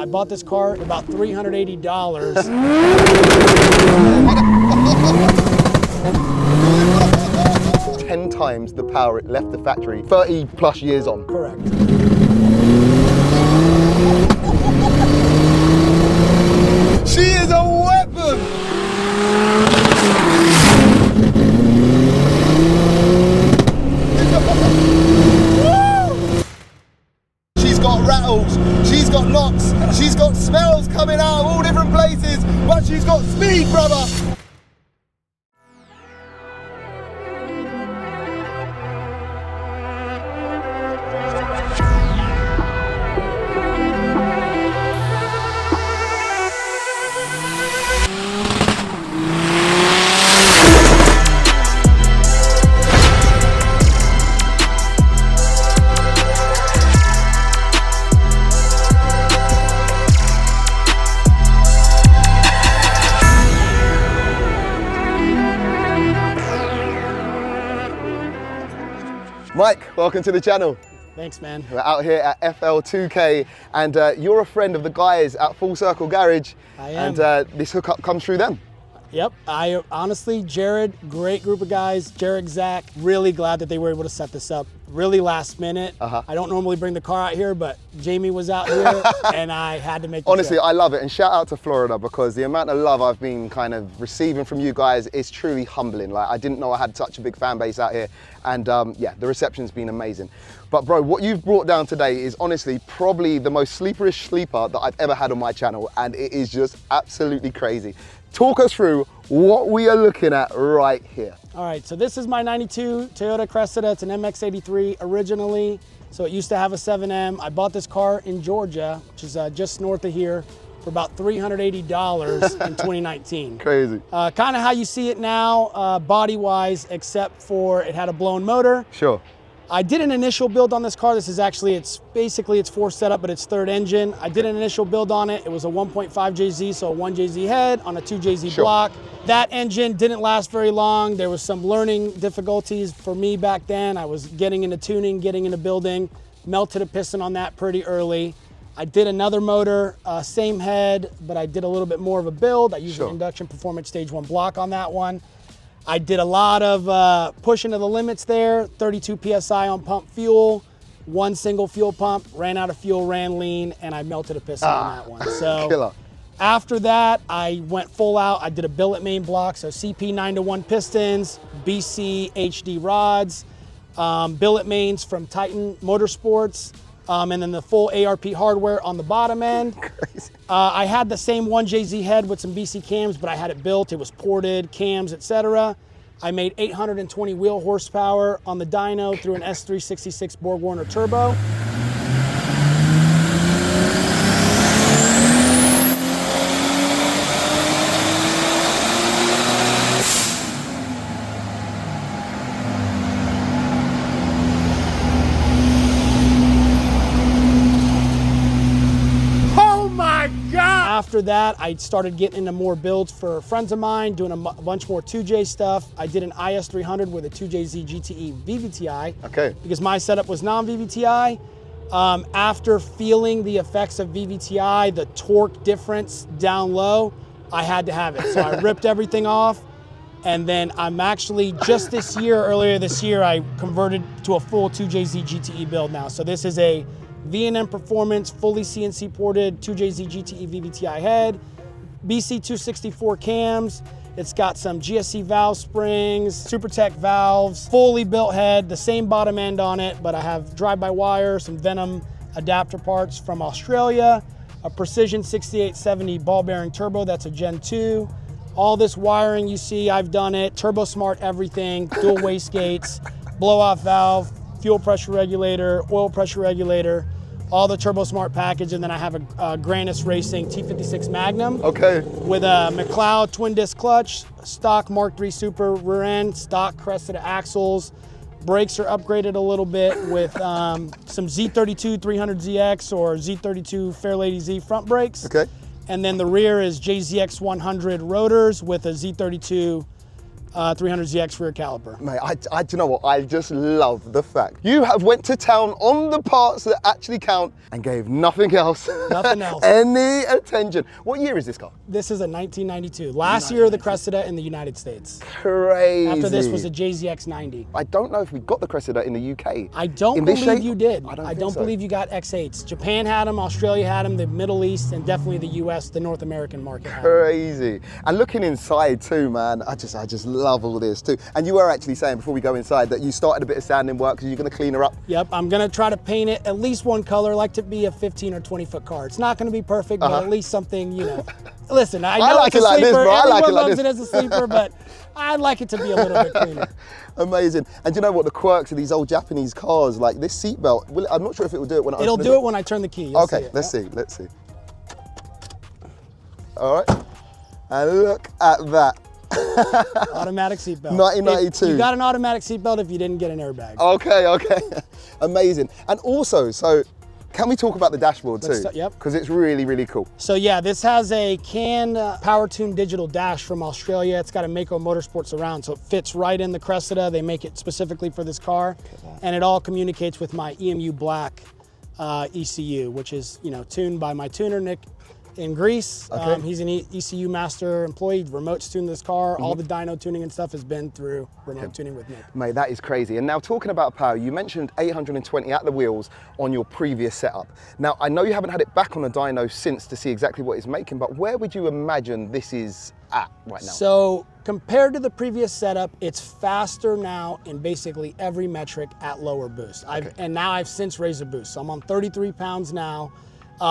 I bought this car at about $380. 10 times the power it left the factory 30 plus years on. Correct. She is a weapon! She's got rattles, she's got knocks, she's got smells coming out of all different places, but she's got speed, brother! Mike, welcome to the channel. Thanks, man. We're out here at FL2K, and you're a friend of the guys at Full Circle Garage. I am. And this hookup comes through them. Yep, I honestly, Jared, great group of guys. Jared, Zach, really glad that they were able to set this up really last minute. I don't normally bring the car out here, but Jamie was out here and I had to make it. Honestly, I love it, and shout out to Florida, because the amount of love I've been kind of receiving from you guys is truly humbling. Like, I didn't know I had such a big fan base out here, and yeah, the reception's been amazing. But bro, what you've brought down today is honestly probably the most sleeperish sleeper that I've ever had on my channel, and it is just absolutely crazy. Talk us through what we are looking at right here. All right, so this is my 92 Toyota Cessida. It's an MX-83 originally, so it used to have a 7M. I bought this car in Georgia, which is just north of here, for about $380 in 2019. Crazy. Kind of how you see it now, body-wise, except for it had a blown motor. Sure. I did an initial build on this car. This is actually, it's four setup, but it's third engine. I did an initial build on it. It was a 1.5 JZ, so a 1 JZ head on a 2 JZ block. That engine didn't last very long. There was some learning difficulties for me back then. I was getting into tuning, getting into building, melted a piston on that pretty early. I did another motor, same head, but I did a little bit more of a build. I used an induction performance stage 1 block on that one. I did a lot of pushing to the limits there, 32 PSI on pump fuel, 1 single fuel pump, ran out of fuel, ran lean, and I melted a piston on that one. So killer. After that, I went full out. I did a billet main block, so CP 9-to-1 pistons, BC HD rods, billet mains from Titan Motorsports, and then the full ARP hardware on the bottom end. Crazy. I had the same 1 JZ head with some BC cams, but I had it built. It was ported, cams, etc. I made 820 wheel horsepower on the dyno through an S366 Borg Warner turbo. After that, I started getting into more builds for friends of mine, doing a bunch more 2J stuff. I did an IS300 with a 2JZ GTE VVTi. Okay. Because my setup was non-VVTi. After feeling the effects of VVTi, the torque difference down low, I had to have it. So I ripped everything off. And then I'm actually, just this year, earlier this year, I converted to a full 2JZ GTE build now. So this is a V&M Performance, fully CNC ported 2JZ GTE VVTi head, BC 264 cams. It's got some GSC valve springs, SuperTech valves, fully built head, the same bottom end on it, but I have drive-by-wire, some Venom adapter parts from Australia, a Precision 6870 ball bearing turbo, that's a Gen 2. All this wiring you see, I've done it, Turbo Smart everything, dual wastegates, blow-off valve, fuel pressure regulator, oil pressure regulator, all the Turbo Smart package, and then I have a Granis Racing T56 Magnum. Okay. With a McLeod twin disc clutch, stock Mark III Super rear end, stock Cressida axles. Brakes are upgraded a little bit with some Z32 300ZX or Z32 Fairlady Z front brakes. Okay. And then the rear is JZX 100 rotors with a Z32 300ZX rear caliper. Mate, do you know what? I just love the fact you have went to town on the parts that actually count and gave nothing else. Nothing else. Any attention. What year is this car? This is a 1992. Last year, the Cressida in the United States. Crazy. After this was a JZX90. I don't know if we got the Cressida in the UK. I don't in this believe shape? you did. I don't so. believe you got X8s. Japan had them, Australia had them, the Middle East, and definitely the US, the North American market had them. Crazy. And looking inside too, man, I just love all this too. And you were actually saying before we go inside that you started a bit of sanding work because you're going to clean her up. Yep, I'm going to try to paint it at least one color, like to be a 15 or 20 foot car. It's not going to be perfect, but at least something, you know. Listen, I know like it's it a like sleeper. this, bro. I like it like Everyone loves this. it as a sleeper, but I'd like it to be a little bit cleaner. Amazing. And do you know what the quirks of these old Japanese cars, like this seatbelt, I'm not sure if it will do it when I It'll open do it when I turn the key. You'll Okay, see it. let's see, let's see. All right. And look at that. Automatic seatbelt. 1992. You got an automatic seatbelt if you didn't get an airbag. Okay, okay. Amazing. And also, so can we talk about the dashboard too? Yep. Because it's really, really cool. So yeah, this has a CAN Power Tune digital dash from Australia. It's got a Mako Motorsports around, so it fits right in the Cressida. They make it specifically for this car, and it all communicates with my EMU Black ECU, which is, you know, tuned by my tuner Nick in Greece. Okay. He's an ECU master employee. Remotes tune this car. All the dyno tuning and stuff has been through remote tuning with Nick. Mate, that is crazy. And now talking about power, you mentioned 820 at the wheels on your previous setup. Now, I know you haven't had it back on a dyno since to see exactly what it's making, but where would you imagine this is at right now? So compared to the previous setup, it's faster now in basically every metric at lower boost. And now I've since raised the boost. So I'm on 33 pounds now.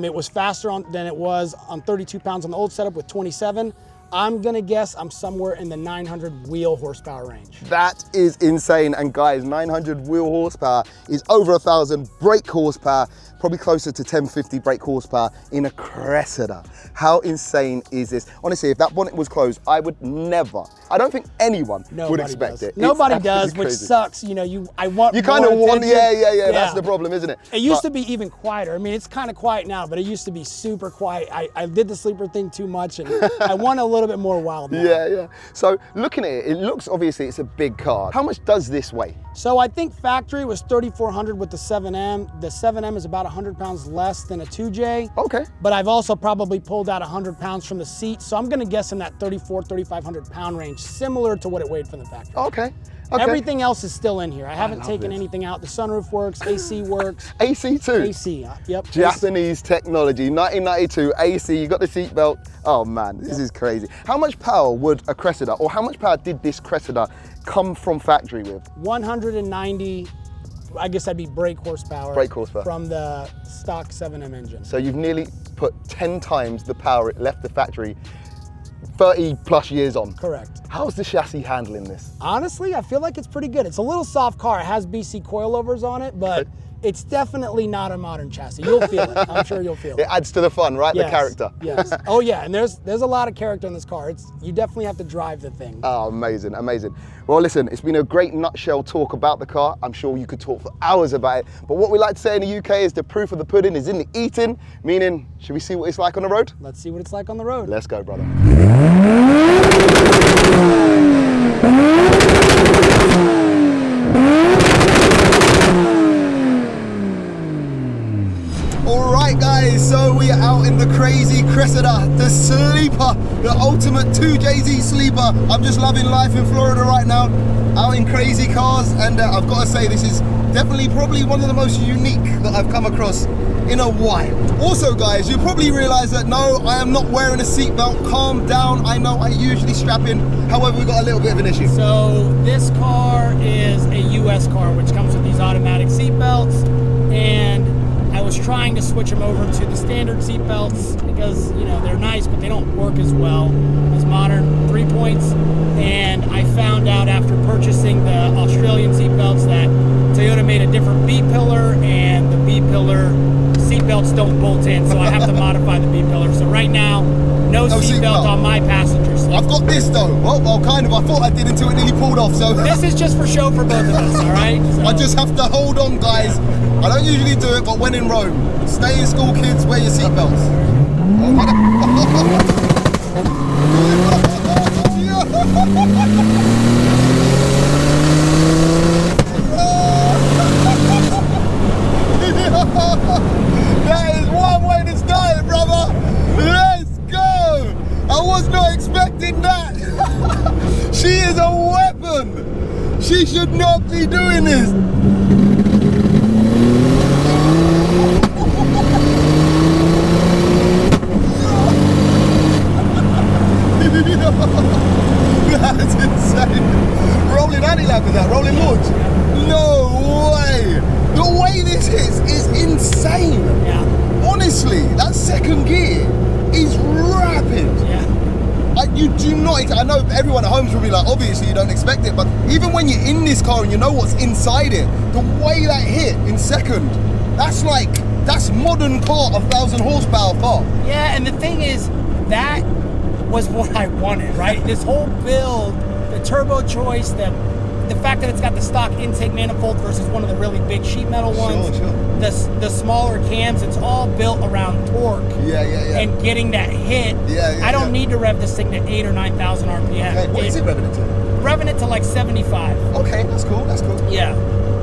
It was faster than it was on 32 pounds on the old setup with 27. I'm gonna guess I'm somewhere in the 900 wheel horsepower range. That is insane. And guys, 900 wheel horsepower is over 1,000 brake horsepower, probably closer to 1050 brake horsepower in a Cressida. How insane is this? Honestly, if that bonnet was closed, I would never, I don't think anyone would expect it. Nobody does, which sucks. You know, I want You kind of want, attention. yeah, that's the problem, isn't it? It used to be even quieter. I mean, it's kind of quiet now, but it used to be super quiet. I did the sleeper thing too much, and I want a little bit more wild now. Yeah. So looking at it, it looks, obviously it's a big car. How much does this weigh? So I think factory was 3,400 with the 7M. The 7M is about 100 pounds less than a 2J. Okay. But I've also probably pulled out 100 pounds from the seat. So I'm gonna guess in that 3,500 pound range, similar to what it weighed from the factory. Okay. Everything else is still in here. I haven't taken this. anything out. The sunroof works, AC works. AC too? AC, yep. Japanese technology, 1992, AC, you got the seatbelt. Oh man, this is crazy. How much power would a Cressida, or how much power did this Cressida come from factory with? 190, I guess that'd be brake horsepower. Brake horsepower. From the stock 7M engine. So you've nearly put 10 times the power it left the factory 30 plus years on. Correct. How's the chassis handling this? Honestly, I feel like it's pretty good. It's a little soft car. It has BC coilovers on it, but it's definitely not a modern chassis. You'll feel it. I'm sure you'll feel it. It adds to the fun, right? Yes, The character. Yes. Oh yeah, and there's a lot of character in this car. You definitely have to drive the thing. Oh, amazing, amazing. Well, listen, it's been a great nutshell talk about the car. I'm sure you could talk for hours about it. But what we like to say in the UK is the proof of the pudding is in the eating, meaning, should we see what it's like on the road? Let's see what it's like on the road. Let's go, brother. All right, guys, so we are out in the crazy Cressida, the sleeper, the ultimate 2JZ sleeper. I'm just loving life in Florida right now, out in crazy cars, and I've got to say this is definitely probably one of the most unique that I've come across in a while. Also, guys, you probably realize that no, I am not wearing a seatbelt. Calm down. I know I usually strap in. However, we got a little bit of an issue. So this car is a US car, which comes with these automatic seatbelts, and I was trying to switch them over to the standard seatbelts because, you know, they're nice, but they don't work as well as modern 3-points. And I found out after purchasing the Australian seatbelts that Toyota made a different B-pillar, and the B-pillar seatbelts don't bolt in, so I have to modify the B-pillar. So right now, no seatbelt on my passenger seat. I've got this though. Well, kind of. I thought I did until it nearly pulled off. So this is just for show for both of us, all right? So I just have to hold on, guys. I don't usually do it, but when in Rome, stay in school, kids, wear your seatbelts. Oh my God. She should not be doing this. That's insane. Rolling anti-lap with that, rolling launch. No way. The way this hits is insane. Yeah. Honestly, that second gear is rapid. Yeah. You do not, I know everyone at home's will be like, obviously you don't expect it, but even when you're in this car and you know what's inside it, the way that hit in second, that's modern car, 1,000 horsepower car. Yeah, and the thing is, that was what I wanted, right? This whole build, the turbo choice, the fact that it's got the stock intake manifold versus one of the really big sheet metal ones, Sure. the smaller cams, it's all built around torque. Yeah. And getting that hit. I don't need to rev this thing to 8,000 or 9,000 RPM. Okay, what is it revving it to? Revving it to like 75. Okay, that's cool. Yeah,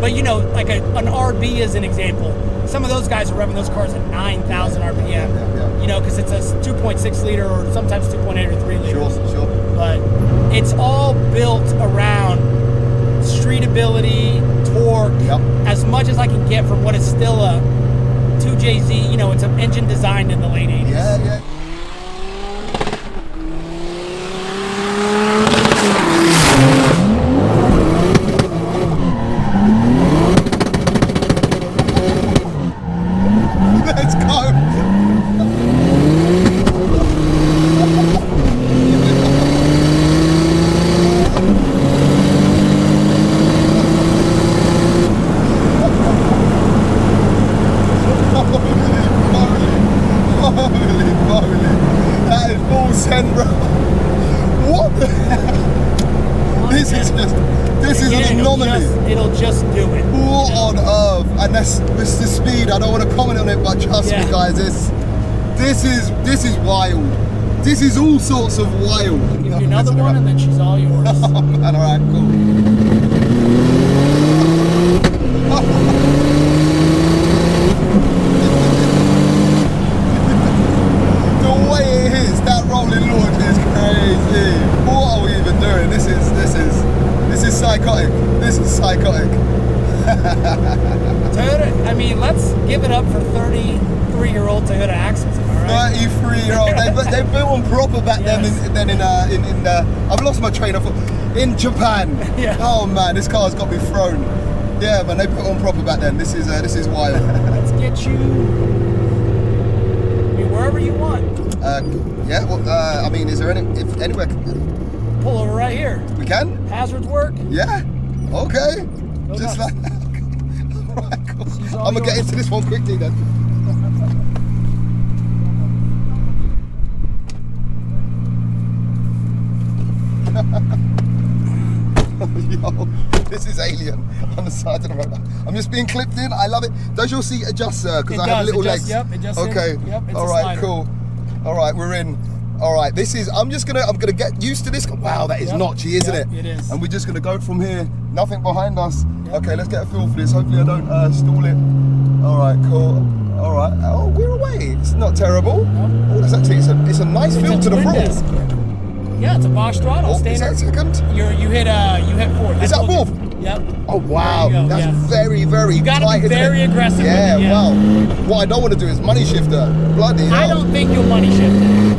but you know, like an RB as an example, some of those guys are revving those cars at 9,000 RPM. Yeah. You know, because it's a 2.6 liter or sometimes 2.8 or 3 liters. Sure. But it's all built around streetability, torque, as much as I can get from what is still a 2JZ. You know, it's an engine designed in the late 80s. Yeah. Let's go. Holy. That is full send, bro. What the hell? This is an anomaly. It'll just do it. What on earth? And that's the speed. I don't want to comment on it, but trust me, guys, this is wild. This is all sorts of wild. Give you another one, and then she's all yours. Oh man, all right, cool. The way it hits, that rolling launch is crazy. What are we even doing? This is psychotic. This is psychotic. Toyota, I mean, let's give it up for 33-year-old Toyota axles, am I right? 33-year-old. They built them proper back then. I've lost my train of thought. In Japan. Yeah. Oh man, this car's got to be thrown. Yeah, man, they put on proper back then. This is wild. Let's get you, I mean, wherever you want. Yeah. Well, I mean, is there anywhere? Pull over right here. We can. Hazards work. Yeah. Okay. Go Just nuts. like that. All right, cool. She's all I'm gonna get yours. into this one quickly then. Yo, this is alien on the side of the road. I'm just being clipped in. I love it. Does your seat adjust, sir? Because I have little legs. Yep, it just okay. Yep, it's all a right, slider. cool. All right, we're in. All right, I'm gonna get used to this. Wow, that is notchy, isn't it? It is. And we're just gonna go from here. Nothing behind us. Yep. Okay, let's get a feel for this. Hopefully I don't stall it. All right, cool. All right. Oh, we're away. It's not terrible. Nope. Oh, that's actually it's a nice feel to the twin throttle. disc. Yeah, it's a Bosch throttle. Oh, is that Standard. second? You hit fourth. Is that fourth? Yep. Oh wow, There you go, that's yeah. very, very You gotta tight, be isn't very it? aggressive with Yeah, it, yeah. wow. What I don't want to do is money shifter. Bloody hell. I don't think you'll money shift it.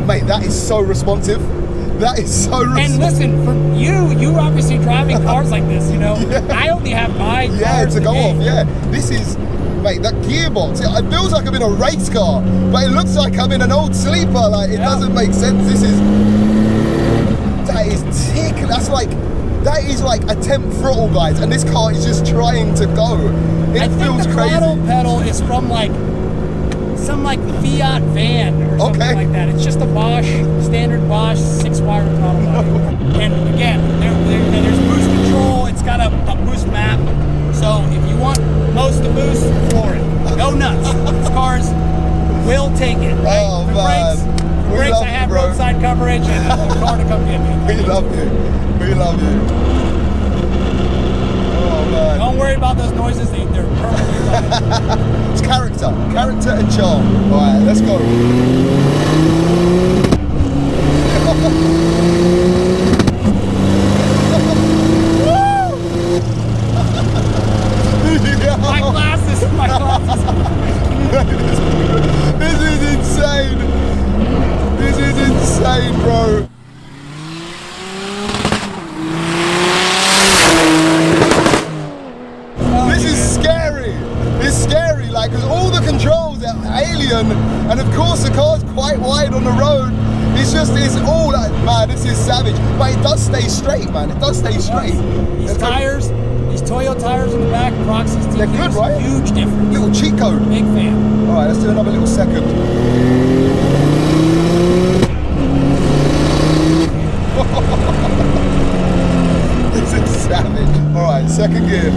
Mate, that is so responsive. That is so And responsive. listen, from you obviously driving cars like this, you know. Yeah. I only have my Yeah, cars to go game. off, yeah. This is, mate, that gearbox, it feels like I'm in a race car, but it looks like I'm in an old sleeper. Like, it doesn't make sense. That is tick. That is like a 10th throttle, guys, and this car is just trying to go. It I think feels the crazy. throttle pedal is from some Fiat van or something like that. It's just a standard Bosch 6-wire throttle body. And again, there's boost control. It's got a boost map. So if you want most to boost, floor it. Go nuts. These cars will take it. Right? Oh, For man. We brakes, love I have you, bro. roadside coverage and a car to come get me. We love you. We love you. Oh man. Don't worry about those noises. They're perfectly fine. It's character and charm. All right, let's go. the car's quite wide on the road. It's all like, man, this is savage. But it does stay straight, man. It does stay straight. These tires, these Toyota tires in the back, Proxy's TQs, they're good, right? Huge difference. Little cheat code. Big fan. All right, let's do another little second. This is savage. All right, second gear.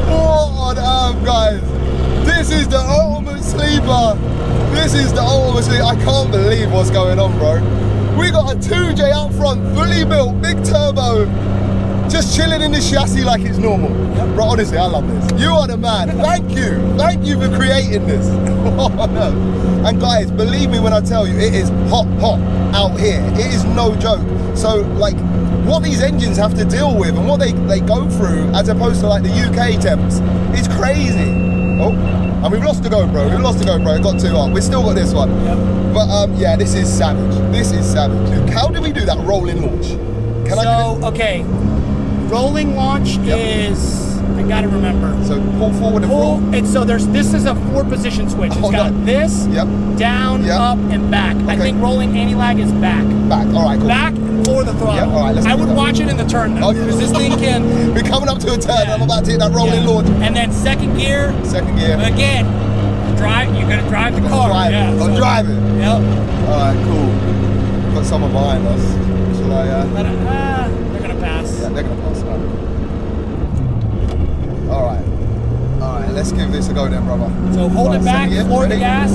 What on earth, guys? This is the ultimate sleeper. This is the ultimate sleeper. I can't believe what's going on, bro. We got a 2J up front, fully built, big turbo, just chilling in this chassis like it's normal. Yep. Bro, honestly, I love this. You are the man. Thank you for creating this. And guys, believe me when I tell you, it is hot out here. It is no joke. So like, what these engines have to deal with and what they go through as opposed to like the UK temps, it's crazy. Oh, and we've lost the GoPro. It got too hot. We still got this one. Yep. But yeah, this is savage. This is savage. How do we do that rolling launch? Okay, rolling launch is, I gotta remember. So pull forward and roll. This is a 4-position switch. It's got this, down, up, and back. Okay. I think rolling anti-lag is back. Back, all right, cool. Back for the throttle. Yep, all right, I would watch it in the turn though, because this thing can... We're coming up to a turn, I'm about to hit that rolling launch. And then second gear. Again, you gotta drive the car. I'm driving. Yep. All right, cool. Got someone behind us. Shall I... they're gonna pass. Yeah, they're gonna pass now. All right, let's give this a go then, brother. So hold it back, floor the gas.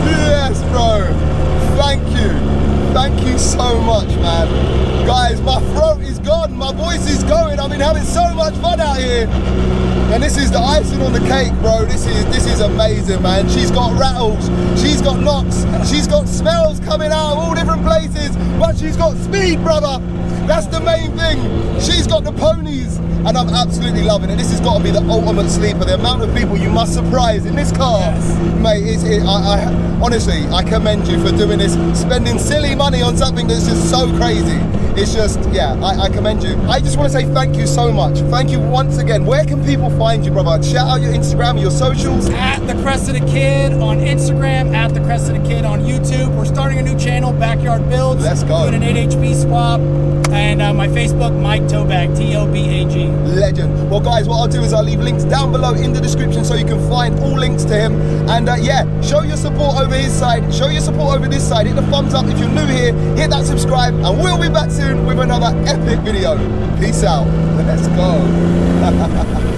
Yes, bro. Thank you so much, man. Guys, my throat is gone, my voice is going. I've been having so much fun out here. And this is the icing on the cake, bro. This is amazing, man. She's got rattles, she's got knocks, she's got smells coming out of all different places, but she's got speed, brother. That's the main thing. She's got the ponies, and I'm absolutely loving it. This has got to be the ultimate sleeper. The amount of people you must surprise in this car, mate. Honestly, I commend you for doing this, spending silly money on something that's just so crazy. It's just, yeah, I commend you. I just want to say thank you so much. Thank you once again. Where can people find you, brother? Shout out your Instagram, your socials. At the Cressida Kid on Instagram, at the Cressida Kid on YouTube. We're starting a new channel, Backyard Builds. Let's go. Doing an 8HP swap. And my Facebook, Mike Tobag, T-O-B-A-G. Legend. Well, guys, what I'll do is I'll leave links down below in the description so you can find all links to him. And yeah, show your support over his side. Show your support over this side. Hit the thumbs up if you're new here. Hit that subscribe. And we'll be back soon with another epic video. Peace out. Let's go.